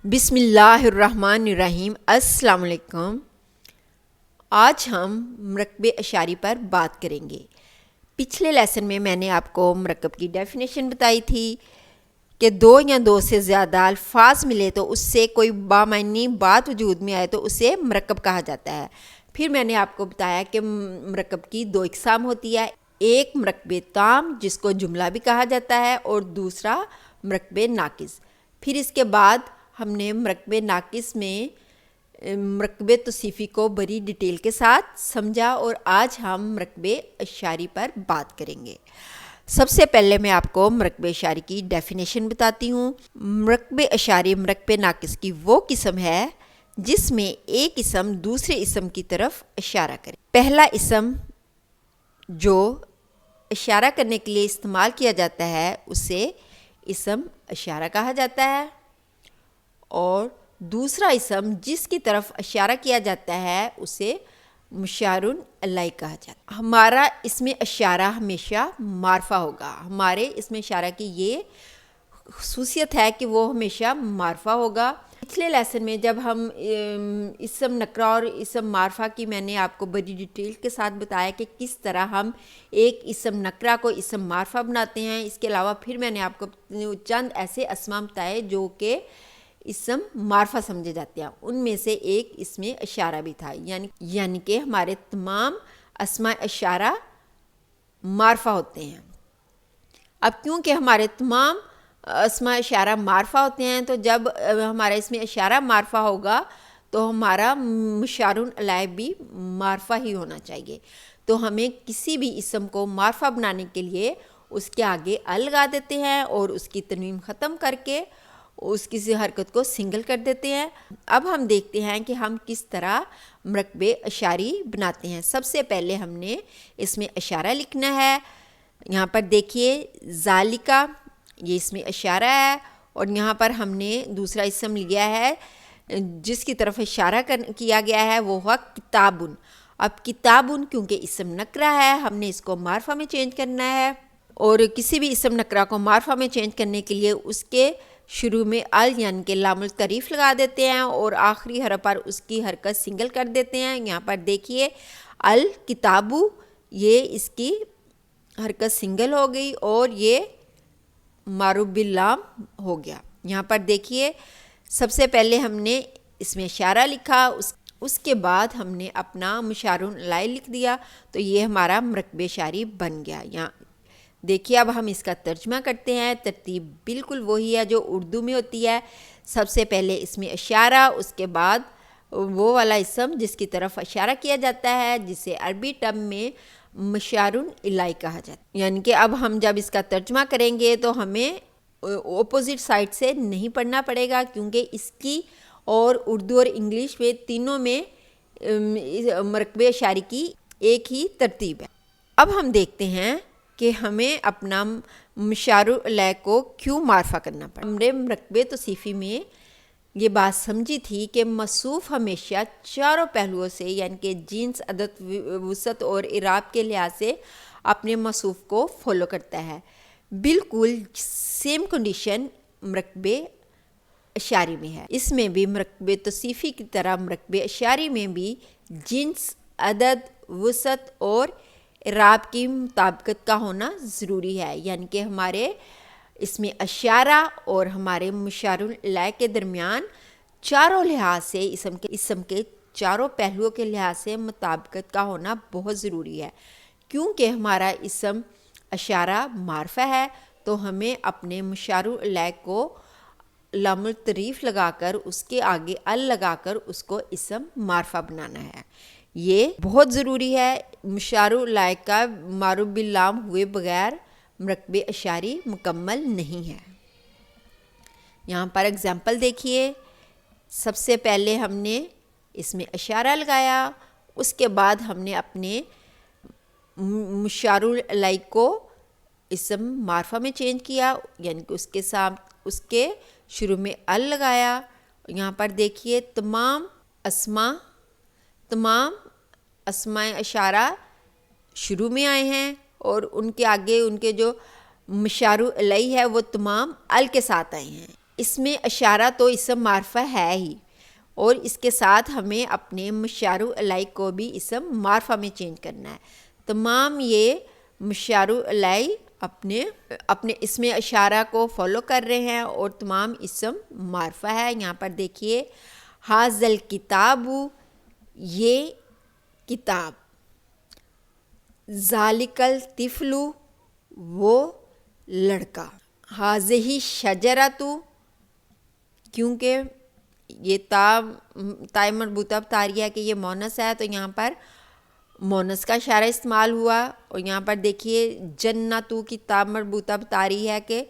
بسم اللہ الرحمن الرحیم۔ السلام علیکم۔ آج ہم مرکب اشاری پر بات کریں گے۔ پچھلے لیسن میں نے آپ کو مرکب کی ڈیفینیشن بتائی تھی کہ دو یا دو سے زیادہ الفاظ ملے تو اس سے کوئی بامعنی بات وجود میں آئے تو اسے مرکب کہا جاتا ہے۔ پھر میں نے آپ کو بتایا کہ مرکب کی دو اقسام ہوتی ہے، ایک مرکب تام جس کو جملہ بھی کہا جاتا ہے اور دوسرا مرکب ناقص۔ پھر اس کے بعد ہم نے مرکب ناقص میں مرکب توصیفی کو بڑی ڈیٹیل کے ساتھ سمجھا اور آج ہم مرکب اشاری پر بات کریں گے۔ سب سے پہلے میں آپ کو مرکب اشاری کی ڈیفینیشن بتاتی ہوں۔ مرکب اشاری مرکب ناقص کی وہ قسم ہے جس میں ایک اسم دوسرے اسم کی طرف اشارہ کرے۔ پہلا اسم جو اشارہ کرنے کے لیے استعمال کیا جاتا ہے اسے اسم اشارہ کہا جاتا ہے، اور دوسرا اسم جس کی طرف اشارہ کیا جاتا ہے اسے مشار الیہ کہا جاتا ہے۔ ہمارا اسم اشارہ ہمیشہ معرفہ ہوگا۔ ہمارے اسم اشارہ کی یہ خصوصیت ہے کہ وہ ہمیشہ معرفہ ہوگا۔ پچھلے لیسن میں جب ہم اسم نکرہ اور اسم معرفہ کی میں نے آپ کو بڑی ڈیٹیل کے ساتھ بتایا کہ کس طرح ہم ایک اسم نکرہ کو اسم معرفہ بناتے ہیں۔ اس کے علاوہ پھر میں نے آپ کو چند ایسے اسماء بتائے جو کہ اسم معرفہ سمجھے جاتے ہیں، ان میں سے ایک اسم اشارہ بھی تھا، یعنی کہ ہمارے تمام اسماء اشارہ معرفہ ہوتے ہیں۔ اب کیونکہ ہمارے تمام اسماء اشارہ معرفہ ہوتے ہیں تو جب ہمارا اسم اشارہ معرفہ ہوگا تو ہمارا مشار الیہ بھی معرفہ ہی ہونا چاہیے۔ تو ہمیں کسی بھی اسم کو معرفہ بنانے کے لیے اس کے آگے ال لگا دیتے ہیں اور اس کی تنوین ختم کر کے اس کسی حرکت کو سنگل کر دیتے ہیں۔ اب ہم دیکھتے ہیں کہ ہم کس طرح مرکب اشاری بناتے ہیں۔ سب سے پہلے ہم نے اس میں اشارہ لکھنا ہے۔ یہاں پر دیکھیے ذالکا، یہ اس میں اشارہ ہے، اور یہاں پر ہم نے دوسرا اسم لیا ہے جس کی طرف اشارہ کیا گیا ہے، وہ ہوا کتابن۔ اب کتابن کیونکہ اسم نکرہ ہے ہم نے اس کو معرفہ میں چینج کرنا ہے، اور کسی بھی اسم نکرہ کو معرفہ میں چینج کرنے کے لیے اس کے شروع میں ال یعنی کہ لام التعریف لگا دیتے ہیں اور آخری حرف پر اس کی حرکت سنگل کر دیتے ہیں۔ یہاں پر دیکھیے الکتابو، یہ اس کی حرکت سنگل ہو گئی اور یہ معروف باللام ہو گیا۔ یہاں پر دیکھیے سب سے پہلے ہم نے اس میں اشارہ لکھا، اس کے بعد ہم نے اپنا مشار الیہ لکھ دیا، تو یہ ہمارا مرکب اشاری بن گیا۔ یہاں دیکھیے اب ہم اس کا ترجمہ کرتے ہیں۔ ترتیب بالکل وہی ہے جو اردو میں ہوتی ہے۔ سب سے پہلے اس میں اشارہ، اس کے بعد وہ والا اسم جس کی طرف اشارہ کیا جاتا ہے جسے عربی ٹرم میں مشار الیہ کہا جاتا ہے۔ یعنی کہ اب ہم جب اس کا ترجمہ کریں گے تو ہمیں اپوزٹ سائڈ سے نہیں پڑھنا پڑے گا، کیونکہ اس کی اور اردو اور انگلش میں تینوں میں مرکب اشاری کی ایک ہی ترتیب ہے۔ اب ہم دیکھتے ہیں کہ ہمیں اپنا مشار الیہ کو کیوں معرفہ کرنا پڑا۔ ہم نے مرکب توصیفی میں یہ بات سمجھی تھی کہ موصوف ہمیشہ چاروں پہلوؤں سے یعنی کہ جنس، عدد، وسعت اور اعراب کے لحاظ سے اپنے موصوف کو فالو کرتا ہے۔ بالکل سیم کنڈیشن مرکب اشاری میں ہے۔ اس میں بھی مرکب توصیفی کی طرح مرکب اشاری میں بھی جنس، عدد، وسعت اور اعراب کی مطابقت کا ہونا ضروری ہے، یعنی کہ ہمارے اس میں اشارہ اور ہمارے مشار الیہ کے درمیان چاروں لحاظ سے اسم کے چاروں پہلوؤں کے لحاظ سے مطابقت کا ہونا بہت ضروری ہے۔ کیونکہ ہمارا اسم اشارہ معرفہ ہے تو ہمیں اپنے مشار الیہ کو لام التعریف لگا کر اس کے آگے ال لگا کر اس کو اسم معرفہ بنانا ہے۔ یہ بہت ضروری ہے۔ مشار الیہ کا معروف باللام ہوئے بغیر مرکب اشاری مکمل نہیں ہے۔ یہاں پر اگزامپل دیکھیے، سب سے پہلے ہم نے اس میں اشارہ لگایا، اس کے بعد ہم نے اپنے مشار الیہ کو اسم معرفہ میں چینج کیا، یعنی کہ اس کے شروع میں ال لگایا۔ یہاں پر دیکھیے تمام اسماء اشارہ شروع میں آئے ہیں اور ان کے آگے ان کے جو مشار الیہ ہے وہ تمام ال کے ساتھ آئے ہیں۔ اس میں اشارہ تو اسم معرفہ ہے ہی، اور اس کے ساتھ ہمیں اپنے مشار الیہ کو بھی اسم معرفہ میں چینج کرنا ہے۔ تمام یہ مشار الیہ اپنے اسم اشارہ کو فالو کر رہے ہیں اور تمام اسم معرفہ ہے۔ یہاں پر دیکھیے ھذا کتاب، یہ کتاب، ذالک الطفل، وہ لڑکا، ھذہ شجرۃ، کیونکہ یہ تا مربوطہ بتا رہی ہے کہ یہ مونث ہے تو یہاں پر مونث کا اشارہ استعمال ہوا، اور یہاں پر دیکھیے جنتو کی تا مربوطہ بتا رہی ہے کہ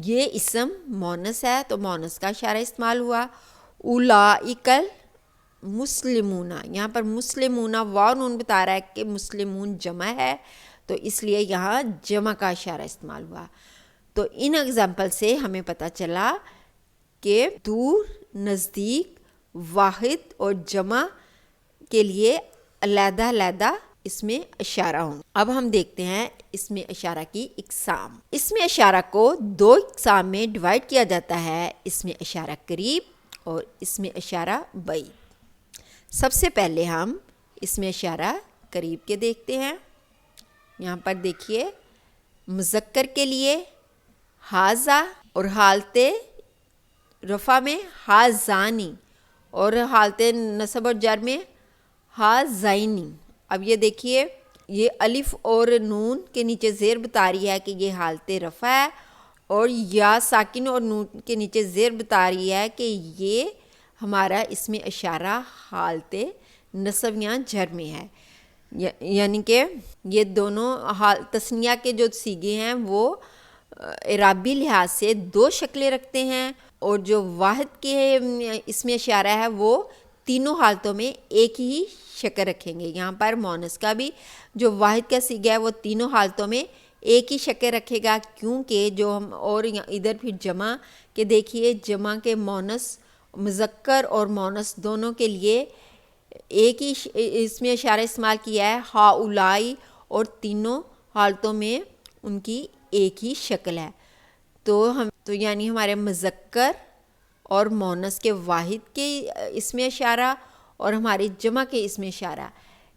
یہ اسم مونث ہے تو مونث کا اشارہ استعمال ہوا۔ اولئک مسلمون، یہاں پر مسلمون واو نون بتا رہا ہے کہ مسلمون جمع ہے تو اس لیے یہاں جمع کا اشارہ استعمال ہوا۔ تو ان ایگزامپل سے ہمیں پتہ چلا کہ دور، نزدیک، واحد اور جمع کے لیے علیحدہ علیحدہ اس میں اشارہ ہوں۔ اب ہم دیکھتے ہیں اس میں اشارہ کی اقسام۔ اس میں اشارہ کو دو اقسام میں ڈیوائڈ کیا جاتا ہے، اس میں اشارہ قریب اور اس میں اشارہ بعید۔ سب سے پہلے ہم اس میں اشارہ قریب کے دیکھتے ہیں۔ یہاں پر دیکھیے مذکر کے لیے ھذا، اور حالت رفع میں ھذانی، اور حالت نصب اور جر میں ھذینی۔ اب یہ دیکھیے یہ الف اور نون کے نیچے زیر بتا رہی ہے کہ یہ حالت رفع ہے، اور یا ساکن اور نون کے نیچے زیر بتا رہی ہے کہ یہ ہمارا اس میں اشارہ حالت نصب یا جر میں ہے۔ یعنی کہ یہ دونوں تثنیہ کے جو صیغے ہیں وہ اعرابی لحاظ سے دو شکلیں رکھتے ہیں، اور جو واحد کے اس میں اشارہ ہے وہ تینوں حالتوں میں ایک ہی شکل رکھیں گے۔ یہاں پر مونث کا بھی جو واحد کا صیغہ ہے وہ تینوں حالتوں میں ایک ہی شکل رکھے گا، کیونکہ جو ہم اور ادھر پھر جمع کے دیکھیے، جمع کے مونث، مذکر اور مونث دونوں کے لیے ایک ہی اس میں اشارہ استعمال کیا ہے ہؤلاء، اور تینوں حالتوں میں ان کی ایک ہی شکل ہے۔ تو یعنی ہمارے مذکر اور مونث کے واحد کے اس میں اشارہ اور ہماری جمع کے اس میں اشارہ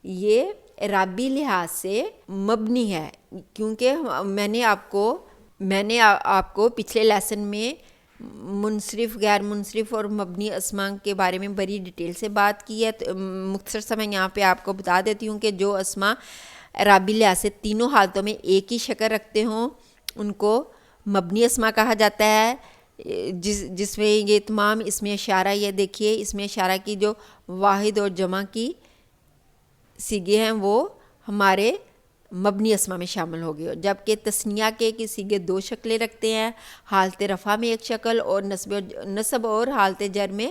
یہ اعرابی لحاظ سے مبنی ہے، کیونکہ میں نے آپ کو پچھلے لیسن میں منصرف، غیر منصرف اور مبنی اسماء کے بارے میں بڑی ڈیٹیل سے بات کی ہے۔ تو مختصر سا میں یہاں پہ آپ کو بتا دیتی ہوں کہ جو اسماء اعرابی لحاظ سے تینوں حالتوں میں ایک ہی شکل رکھتے ہوں ان کو مبنی اسماء کہا جاتا ہے، جس میں یہ تمام اس میں اشارہ، یہ دیکھیے اس میں اشارہ کی جو واحد اور جمع کی صیغے ہیں وہ ہمارے مبنی اسماء میں شامل ہو گئے، جبکہ تثنیہ کے صیغے دو شکلیں رکھتے ہیں، حالت رفع میں ایک شکل اور نصب اور حالت جر میں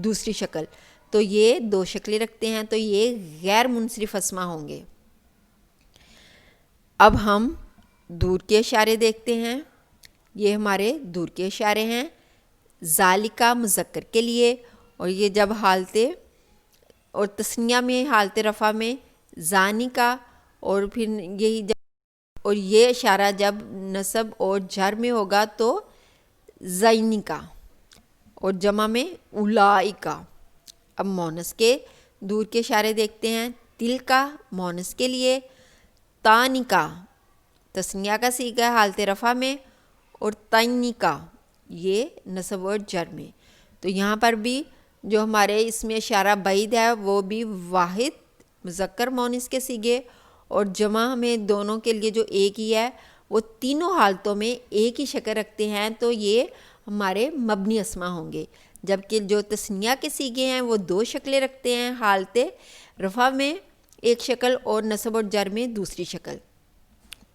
دوسری شکل، تو یہ دو شکلیں رکھتے ہیں، تو یہ غیر منصرف اسماء ہوں گے۔ اب ہم دور کے اشارے دیکھتے ہیں۔ یہ ہمارے دور کے اشارے ہیں، ذالکا مذکر کے لیے، اور یہ جب حالت اور تثنیہ میں حالت رفع میں زانی کا، اور پھر اور یہ اشارہ جب نصب اور جر میں ہوگا تو زینی کا، اور جمع میں اولائی کا۔ اب مونث کے دور کے اشارے دیکھتے ہیں، تل کا مونث کے لیے، تانی کا تثنیہ کا صیغہ حالت رفع میں، اور تینی کا یہ نصب اور جر میں۔ تو یہاں پر بھی جو ہمارے اس میں اشارہ بعید ہے وہ بھی واحد مذکر مونث کے صیغے اور جمع میں دونوں کے لیے جو ایک ہی ہے وہ تینوں حالتوں میں ایک ہی شکل رکھتے ہیں، تو یہ ہمارے مبنی اسماء ہوں گے، جبکہ جو تثنیہ کے صیغے ہیں وہ دو شکلیں رکھتے ہیں، حالت رفع میں ایک شکل اور نصب اور جر میں دوسری شکل،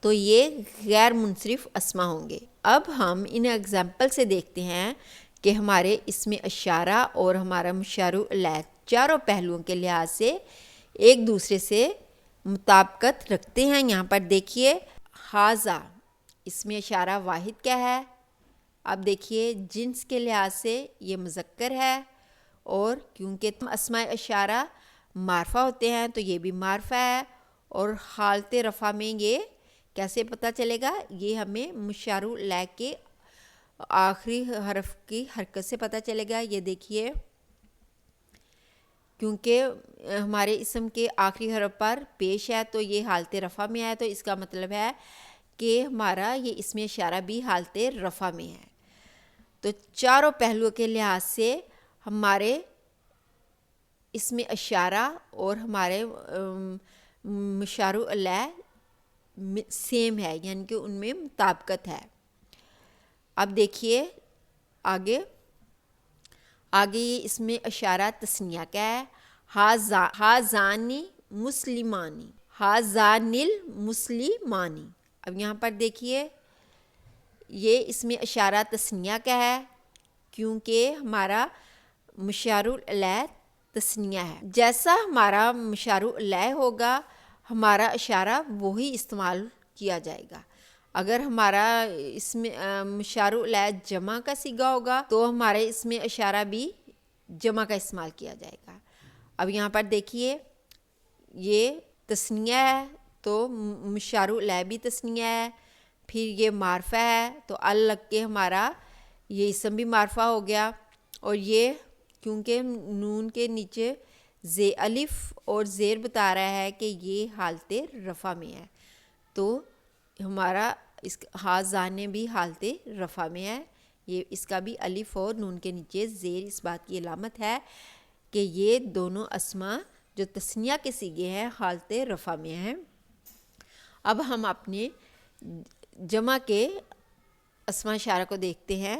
تو یہ غیر منصرف اسماء ہوں گے۔ اب ہم ان ایگزامپل سے دیکھتے ہیں کہ ہمارے اس میں اشارہ اور ہمارا مشار الیہ چاروں پہلوؤں کے لحاظ سے ایک دوسرے سے مطابقت رکھتے ہیں۔ یہاں پر دیکھیے ھذا، اس میں اشارہ واحد کیا ہے؟ اب دیکھیے جنس کے لحاظ سے یہ مذکر ہے، اور کیونکہ اسماء اشارہ معرفہ ہوتے ہیں تو یہ بھی معرفہ ہے، اور حالت رفع میں یہ کیسے پتہ چلے گا؟ یہ ہمیں مشار الیہ کے آخری حرف کی حرکت سے پتہ چلے گا. یہ دیکھیے کیونکہ ہمارے اسم کے آخری حرف پر پیش ہے تو یہ حالت رفع میں ہے، تو اس کا مطلب ہے کہ ہمارا یہ اسم اشارہ بھی حالت رفع میں ہے. تو چاروں پہلوؤں کے لحاظ سے ہمارے اسم اشارہ اور ہمارے مشار علیہ سیم ہے، یعنی کہ ان میں مطابقت ہے. اب دیکھیے آگے یہ اسم اشارہ تثنیہ کیا ہے. ہازانی مسلمانی، ہازان المسلمانی. اب یہاں پر دیکھیے یہ اسم اشارہ تثنیہ کیا ہے، کیونکہ ہمارا مشار علیہ تثنیہ ہے. جیسا ہمارا مشار علیہ ہوگا ہمارا اشارہ وہی استعمال کیا جائے گا. اگر ہمارا اسم مشار علیہ جمع کا صیغہ ہوگا تو ہمارے اسم اشارہ بھی جمع کا استعمال کیا جائے گا. اب یہاں پر دیکھیے یہ تثنیہ ہے تو مشار علیہ بھی تثنیہ ہے. پھر یہ معرفہ ہے تو ال لگ کے ہمارا یہ اسم بھی معرفہ ہو گیا. اور یہ کیونکہ نون کے نیچے الف اور زیر بتا رہا ہے کہ یہ حالت رفع میں ہے، تو ہمارا اس ہازانے بھی حالت رفع میں ہے. یہ اس کا بھی الف اور نون کے نیچے زیر اس بات کی علامت ہے کہ یہ دونوں اسما جو تثنیہ کے صیغے ہیں حالت رفع میں ہیں. اب ہم اپنے جمع کے اسما اشارہ کو دیکھتے ہیں.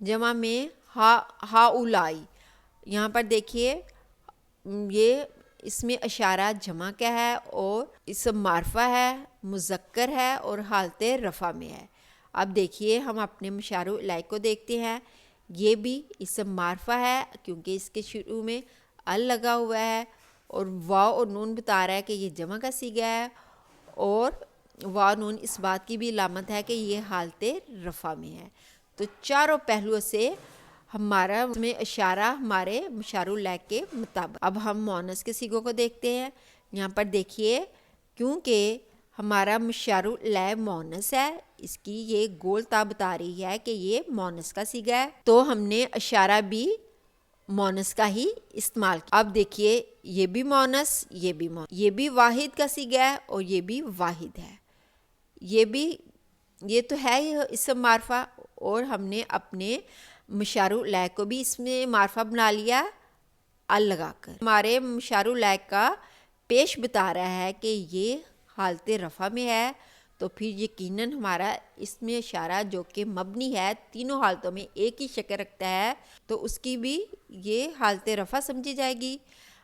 جمع میں ہاؤلائی، یہاں پر دیکھیے یہ اسم اشارہ جمع کا ہے اور اسم معرفہ ہے، مذکر ہے اور حالت رفع میں ہے. اب دیکھیے ہم اپنے مشار علیہ کو دیکھتے ہیں. یہ بھی اسم معرفہ ہے کیونکہ اس کے شروع میں ال لگا ہوا ہے اور واو اور نون بتا رہا ہے کہ یہ جمع کا صیغہ ہے، اور واو نون اس بات کی بھی علامت ہے کہ یہ حالت رفع میں ہے. تو چاروں پہلوؤں سے ہمارا اسم اشارہ ہمارے مشار علیہ کے مطابق. اب ہم مؤنث کے صیغوں کو دیکھتے ہیں. یہاں پر دیکھیے کیونکہ ہمارا مشار علیہ مؤنث ہے، اس کی یہ گول تا بتا رہی ہے کہ یہ مؤنث کا صیغہ ہے، تو ہم نے اشارہ بھی مؤنث کا ہی استعمال کیا. اب دیکھیے یہ بھی مؤنث، یہ بھی مؤنث، یہ بھی واحد کا صیغہ ہے اور یہ بھی واحد ہے. یہ تو ہے ہی اسم معرفہ، اور ہم نے اپنے مشار علیہ کو بھی اس میں معرفہ بنا لیا ال لگا کر. ہمارے مشار علیہ کا پیش بتا رہا ہے کہ یہ حالت رفع میں ہے، تو پھر یقیناً ہمارا اس میں اشارہ جو کہ مبنی ہے تینوں حالتوں میں ایک ہی شکل رکھتا ہے، تو اس کی بھی یہ حالت رفع سمجھی جائے گی.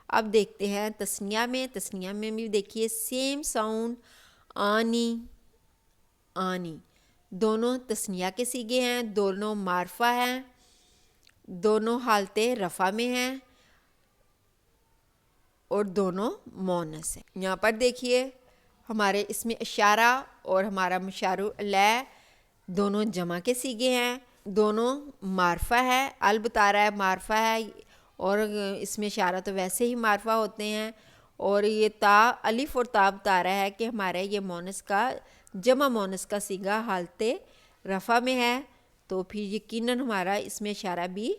اب دیکھتے ہیں تثنیہ میں بھی دیکھیے سیم ساؤنڈ آنی دونوں تثنیہ کے صیغے ہیں، دونوں معرفہ ہیں، دونوں حالت رفع میں ہیں اور دونوں مؤنث ہیں. یہاں پر دیکھیے ہمارے اسم اشارہ اور ہمارا مشار علیہ دونوں جمع کے صیغے ہیں، دونوں معرفہ ہے. ال بتا رہا ہے معرفہ ہے، اور اسم اشارہ تو ویسے ہی معرفہ ہوتے ہیں. اور یہ تا الف اور تا بتا رہا ہے کہ ہمارے یہ مؤنث کا جمع مؤنث کا صیغہ حالت رفع میں ہے، تو پھر یقیناً ہمارا اسم اشارہ بھی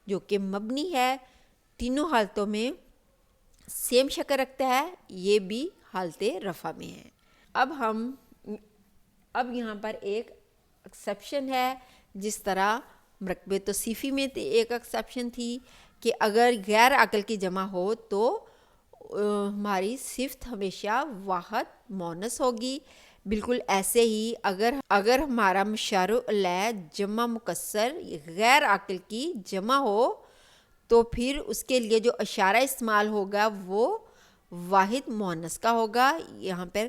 جو کہ مبنی ہے تینوں حالتوں میں سیم شکل رکھتا ہے، یہ بھی حالت رفع میں ہے. اب یہاں پر ایک ایکسیپشن ہے. جس طرح مرکب توصیفی میں ایک ایکسیپشن تھی کہ اگر غیر عاقل کی جمع ہو تو ہماری صفت ہمیشہ واحد مؤنث ہوگی. بالکل ایسے ہی اگر ہمارا مشار علیہ جمع مکسر غیر عاقل کی جمع ہو تو پھر اس کے لیے جو اشارہ استعمال ہوگا وہ واحد مؤنث کا ہوگا. یہاں پر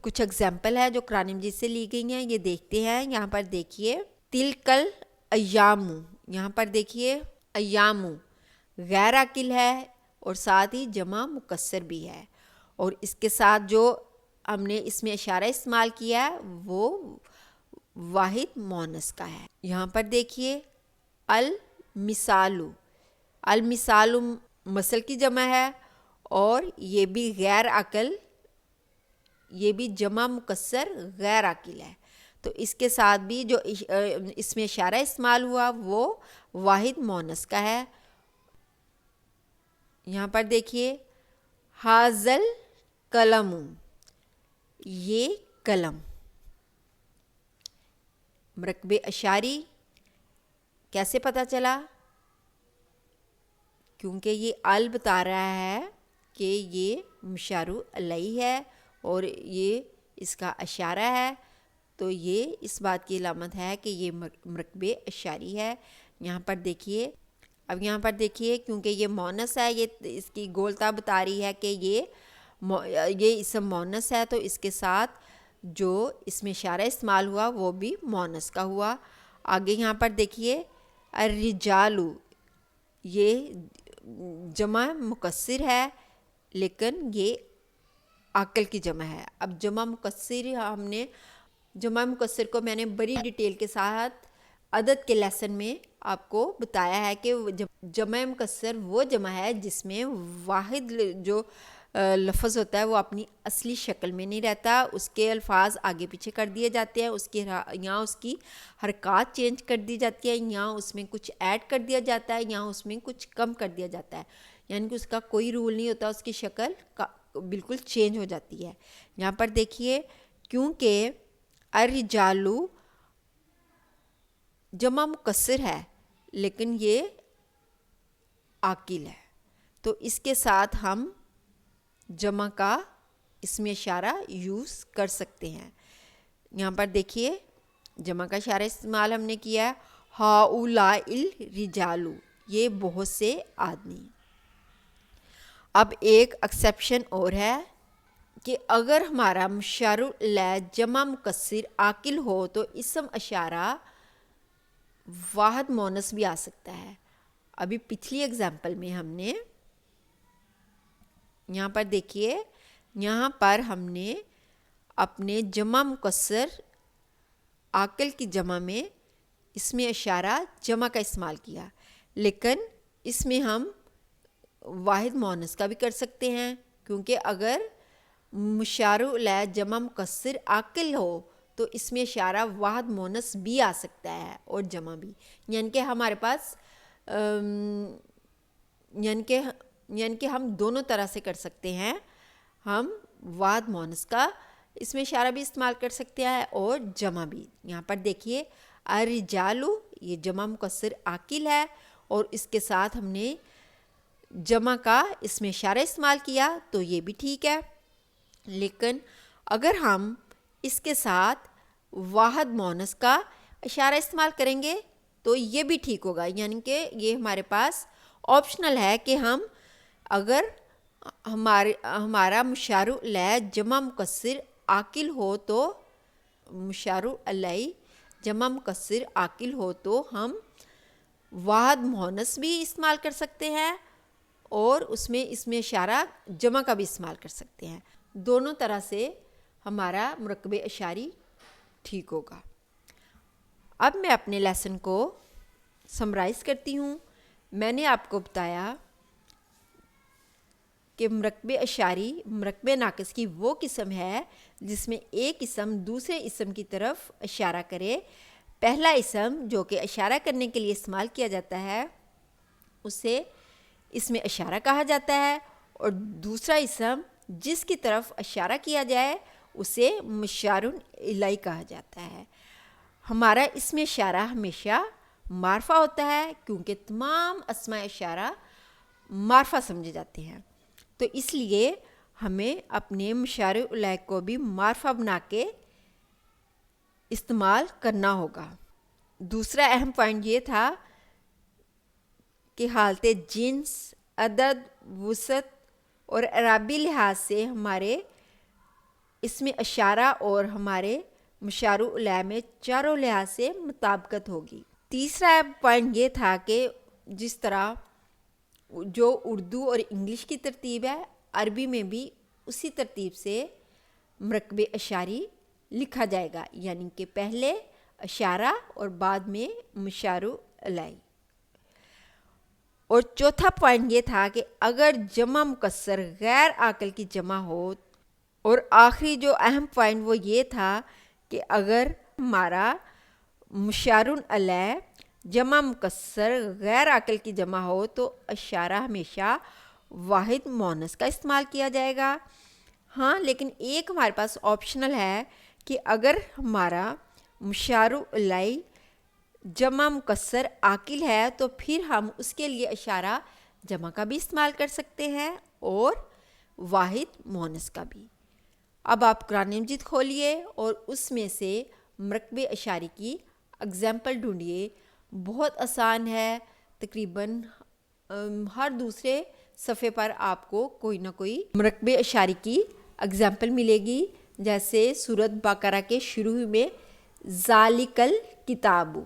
کچھ اگزامپل ہے جو قرآن مجید سے لی گئی ہیں، یہ دیکھتے ہیں. یہاں پر دیکھیے تلکل ایام، یہاں پر دیکھیے ایام غیر عاقل ہے اور ساتھ ہی جمع مکسر بھی ہے، اور اس کے ساتھ جو ہم نے اس میں اشارہ استعمال کیا ہے وہ واحد مؤنث کا ہے. یہاں پر دیکھیے المثال مثل کی جمع ہے، اور یہ بھی غیر عاقل، یہ بھی جمع مکسر غیر عاقل ہے. تو اس کے ساتھ بھی جو اس میں اشارہ استعمال ہوا وہ واحد مؤنث کا ہے. یہاں پر دیکھیے حاضل قلم، یہ قلم. مرکب اشاری کیسے پتہ چلا؟ کیونکہ یہ ال بتا رہا ہے کہ یہ مشار علیہ ہے اور یہ اس کا اشارہ ہے، تو یہ اس بات کی علامت ہے کہ یہ مرکب اشاری ہے. یہاں پر دیکھیے، اب یہاں پر دیکھیے کیونکہ یہ مؤنث ہے، یہ اس کی گولتا بتا رہی ہے کہ یہ اسم مؤنث ہے، تو اس کے ساتھ جو اس میں اشارہ استعمال ہوا وہ بھی مؤنث کا ہوا. آگے یہاں پر دیکھیے الرجال، یہ جمع مکسر ہے لیکن یہ عاقل کی جمع ہے. اب جمع مکسر کو میں نے بڑی ڈیٹیل کے ساتھ عدد کے لیسن میں آپ کو بتایا ہے کہ جمع مکسر وہ جمع ہے جس میں واحد جو لفظ ہوتا ہے وہ اپنی اصلی شکل میں نہیں رہتا، اس کے الفاظ آگے پیچھے کر دیے جاتے ہیں، یہاں اس کی حرکات چینج کر دی جاتی ہے، یہاں اس میں کچھ ایڈ کر دیا جاتا ہے، یہاں اس میں کچھ کم کر دیا جاتا ہے، یعنی کہ اس کا کوئی رول نہیں ہوتا، اس کی شکل بالکل چینج ہو جاتی ہے. یہاں پر دیکھیے کیونکہ الرجال جمع مکسر ہے لیکن یہ عاقل ہے، تو اس کے ساتھ ہم جمع کا اس میں اشارہ یوز کر سکتے ہیں. یہاں پر دیکھیے جمع کا اشارہ استعمال ہم نے کیا ہے، ہؤلاء الرجال، یہ بہت سے آدمی. اب ایک ایکسیپشن اور ہے کہ اگر ہمارا مشار الیہ جمع مکسر عاقل ہو تو اسم اشارہ واحد مؤنث بھی آ سکتا ہے. ابھی پچھلی اگزامپل میں ہم نے یہاں پر دیکھیے، یہاں پر ہم نے اپنے جمع مکسر عاقل کی جمع میں اس میں اشارہ جمع کا استعمال کیا، لیکن اس میں ہم واحد مؤنث کا بھی کر سکتے ہیں، کیونکہ اگر مشار الیہ جمع مکسر عاقل ہو تو اس میں اشارہ واحد مؤنث بھی آ سکتا ہے اور جمع بھی، یعنی کہ ہمارے پاس یعنی کہ ہم دونوں طرح سے کر سکتے ہیں. ہم واحد مؤنث کا اس میں اشارہ بھی استعمال کر سکتے ہیں اور جمع بھی. یہاں پر دیکھیے الرجال، یہ جمع مکسر عاقل ہے اور اس کے ساتھ ہم نے جمع کا اس میں اشارہ استعمال کیا تو یہ بھی ٹھیک ہے. لیکن اگر ہم اس کے ساتھ واحد مؤنث کا اشارہ استعمال کریں گے تو یہ بھی ٹھیک ہوگا، یعنی کہ یہ ہمارے پاس آپشنل ہے کہ ہم اگر ہمارا مشار الیہ جمع مکسر عاقل ہو تو مشار الیہ جمع مکسر عاقل ہو تو ہم واحد مؤنث بھی استعمال کر سکتے ہیں اور اس میں اشارہ جمع کا بھی استعمال کر سکتے ہیں. دونوں طرح سے ہمارا مرکب اشاری ٹھیک ہوگا. اب میں اپنے لیسن کو سمرائز کرتی ہوں. میں نے آپ کو بتایا کہ مرکب اشاری مرکب ناقص کی وہ قسم ہے جس میں ایک اسم دوسرے اسم کی طرف اشارہ کرے. پہلا اسم جو کہ اشارہ کرنے کے لیے استعمال کیا جاتا ہے اسے اس میں اشارہ کہا جاتا ہے، اور دوسرا اسم جس کی طرف اشارہ کیا جائے اسے مشار الیہ کہا جاتا ہے. ہمارا اس میں اشارہ ہمیشہ معرفہ ہوتا ہے کیونکہ تمام اسماء اشارہ معرفہ سمجھے جاتے ہیں، تو اس لیے ہمیں اپنے مشار الیہ کو بھی معرفہ بنا کے استعمال کرنا ہوگا. دوسرا اہم پوائنٹ یہ تھا کہ حالت جنس، عدد، وسعت اور اعرابی لحاظ سے ہمارے اس میں اشارہ اور ہمارے مشار الیہ میں چاروں لحاظ سے مطابقت ہوگی. تیسرا پوائنٹ یہ تھا کہ جس طرح جو اردو اور انگلش کی ترتیب ہے، عربی میں بھی اسی ترتیب سے مرکب اشاری لکھا جائے گا، یعنی کہ پہلے اشارہ اور بعد میں مشار الیہ. اور چوتھا پوائنٹ یہ تھا کہ اگر جمع مکسر غیر عاقل کی جمع ہو، اور آخری جو اہم پوائنٹ وہ یہ تھا کہ اگر ہمارا مشارن علیہ جمع مکسر غیر عاقل کی جمع ہو تو اشارہ ہمیشہ واحد مؤنث کا استعمال کیا جائے گا. ہاں لیکن ایک ہمارے پاس آپشنل ہے کہ اگر ہمارا مشار علیہ جمع مکسر عاقل ہے تو پھر ہم اس کے لیے اشارہ جمع کا بھی استعمال کر سکتے ہیں اور واحد مؤنث کا بھی. اب آپ قرآن مجید کھولیے اور اس میں سے مرکب اشاری کی اگزامپل ڈھونڈیے. بہت آسان ہے، تقریباً ہر دوسرے صفحے پر آپ کو کوئی نہ کوئی مرکب اشاری کی اگزامپل ملے گی. جیسے سورۃ بقرہ کے شروع میں ذالک الکتاب،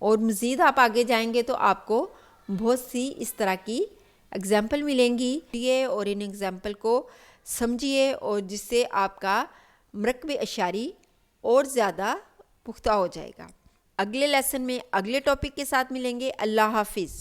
اور مزید آپ آگے جائیں گے تو آپ کو بہت سی اس طرح کی اگزامپل ملیں گی اور ان اگزامپل کو سمجھیے اور جس سے آپ کا مرکب اشاری اور زیادہ پختہ ہو جائے گا. اگلے لیسن میں اگلے ٹاپک کے ساتھ ملیں گے. اللہ حافظ.